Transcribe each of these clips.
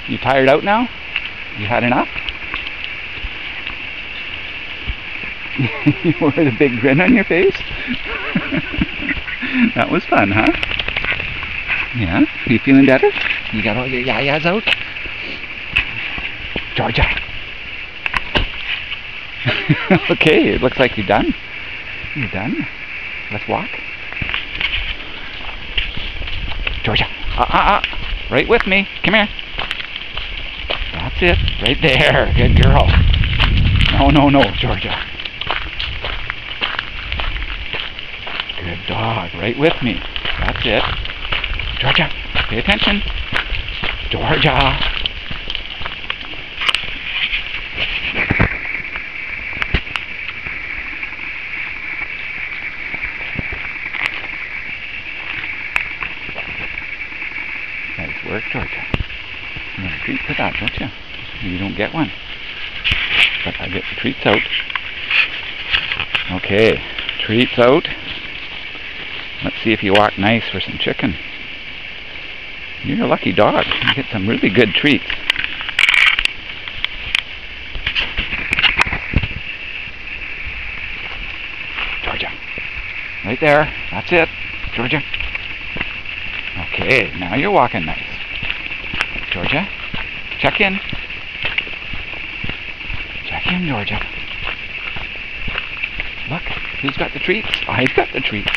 You tired out now? You had enough? You wore a big grin on your face? That was fun, huh? Yeah? You feeling better? You got all your yayas out? Georgia! Okay, it looks like you're done. You're done. Let's walk. Georgia! Right with me. Come here. That's it. Right there. Good girl. No, Georgia. Good dog. Right with me. That's it. Georgia, pay attention. Georgia. Nice work, Georgia. You want a treat for that, don't you? You don't get one. But I get the treats out. Okay, treats out. Let's see if you walk nice for some chicken. You're a lucky dog. You get some really good treats. Georgia. Right there. That's it. Georgia. Okay, now you're walking nice. Georgia. Check in. Check in, Georgia. Look, who's got the treats? I've got the treats.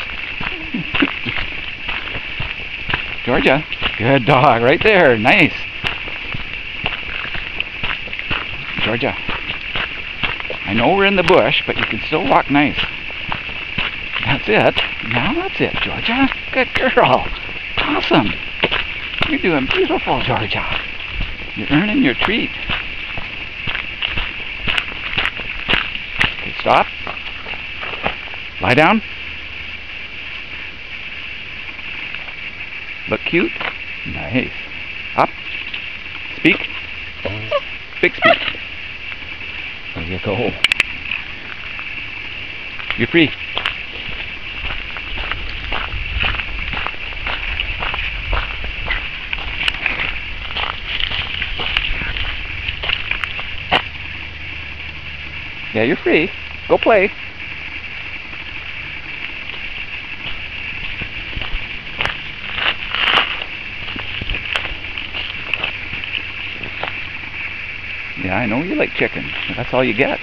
Georgia. Good dog, right there. Nice. Georgia. I know we're in the bush, but you can still walk nice. That's it. Now that's it, Georgia. Good girl. Awesome. You're doing beautiful, Georgia. You're earning your treat. Okay, stop. Lie down. Look cute. Nice. Up. Speak. Big speak. There you go. You're free. Yeah, you're free. Go play. Yeah, I know you like chicken. That's all you get.